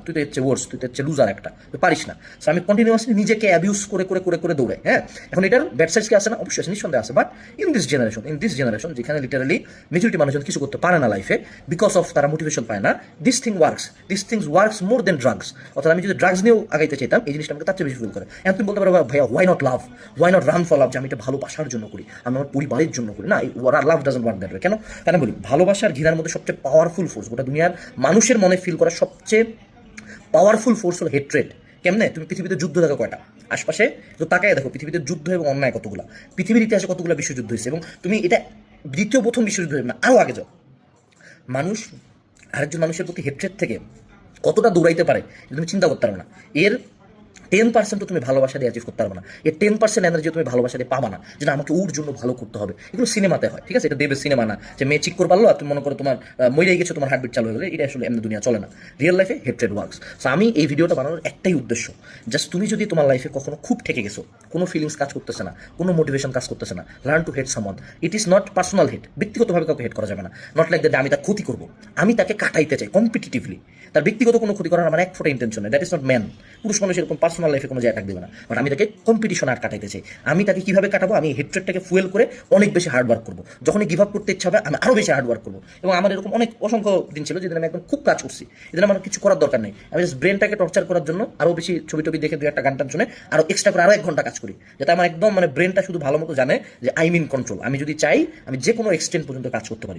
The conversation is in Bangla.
তুই তো হচ্ছে ওয়ার্স, তুই তো হচ্ছে লুজার একটা, তুই পারিস না। সো আমি কন্টিনিউয়াসলি নিজেকে অ্যাবিউজ করে করে করে করে দৌড়াই। হ্যাঁ, এখন এটার ব্যাড সাইড কি আছে না? অবশ্যই আছে, নিঃসন্দেহে আছে। বাট ইন দিস জেনারেশন যেখানে লিটারালি মেজরিটি মানুষজন কিছু করতে পারে না লাইফে বিকজ অফ তারা মোটিভেশন পায় না, this things works more than drugs. অর্থাৎ আমি যদি ড্রাগস নিয়েও আগাইতে চাইতাম, এই জিনিসটা আমাকে তার চেয়ে বেশি ফিল করে। এখন তুমি বলতে পারো ভাইয়া why not love, why not run for love, যে আমি এটা ভালোবাসার জন্য করি, আমি আমার পরিবারের জন্য করি। না, লাভ ডাজন্ট ওয়ার্ক দ্যাট ওয়ে। কেন? কেন বলি, ভালোবাসার ঘৃণার মধ্যে সবচেয়ে পাওয়ারফুল ফোর্স, গোটা দুনিয়ার মানুষের মনে ফিল করা সবচেয়ে পাওয়ারফুল ফোর্স হলো হেট্রেড। কেমনে? তুমি পৃথিবীতে যুদ্ধ দেখো কয়টা? আশপাশে তো তাকায় দেখো, পৃথিবীতে যুদ্ধ এবং অন্যায় কতগুলা, পৃথিবীর ইতিহাসে কতগুলো বিশ্বযুদ্ধ হয়েছে, এবং তুমি এটা প্রথম বিশ্বযুদ্ধ হবে না, আরও আগে যাও। মানুষ আরেকজন মানুষের প্রতি হেট্রেড থেকে কতটা দৌড়াইতে পারে তুমি চিন্তা করতে পারবে না। এর 10% তুমি ভালোবাসা দিয়ে অ্যাচিভ করতে পারবে না। এর 10% এনার্জি তুমি ভালোবাসা দিয়ে পাবা না, যেটা আমাকে ওর জন্য ভালো করতে হবে। এগুলো সিনেমাতে হয়, ঠিক আছে? এটা দেবের সিনেমা না যে মেয়ে চিক করে পারলো আর তুমি মনে করো তোমার মরে গেছো, তোমার হার্টবিট চালু হয়ে গেলে। এটা আসলে এমনি দুনিয়া চলে না। রিয়েল লাইফে হেট্রেড ওয়ার্কস। সো আমি এই ভিডিওটা বানানোর একটাই উদ্দেশ্য, জাস্ট তুমি যদি তোমার লাইফে কখনো খুব ঠেকে গেছো, কোনো ফিলিংস কাজ করতেছে না, কোনো মোটিভেশন কাজ করতেছে না, learn to hate someone. It is not personal hate, ব্যক্তিগতভাবে কাউকে হেট করা যাবে না। নট লাইক দ্যাট আমি তার ক্ষতি করবো, আমি তাকে কাটাইতে চাই কম্পিটিটিভলি। তার ব্যক্তিগত কোনো ক্ষতি করার আমার এক ফোটা ইন্টেনশন নেই। That is not man. পুরুষ মানুষ এরকম পার্সোনাল লাইফে কোনো যে অ্যাটাক দেবে না। বাট আমি তাকে কম্পিটিশন আর কাটাইতে চাই। আমি তাকে কীভাবে কাটাবো? আমি হেট্রেডটাকে ফুয়েল করে অনেক বেশি হার্ড ওয়ার্ক করবো। যখনই গিভ আপ করতে ইচ্ছা হবে আমি আরও বেশি হার্ড ওয়ার্ক করবো। এবং আমার এরকম অনেক অসংখ্য দিন ছিল যেদিন আমি একদম খুব কাজ করছি, এদিন আমার কিছু করার দরকার নেই, আমি জাস্ট ব্রেনটাকে টর্চার করার জন্য আরও বেশি ছবি টবি দেখে 2-1 গান টান শুনে আরও এক্সট্রা করে আরও 1 ঘন্টা কাজ করি, যাতে আমার একদম ব্রেনটা শুধু ভালো মতো জানে যে আই মিন কন্ট্রোল। আমি যদি চাই আমি যে কোনো এক্সটেন্ট পর্যন্ত কাজ করতে পারি।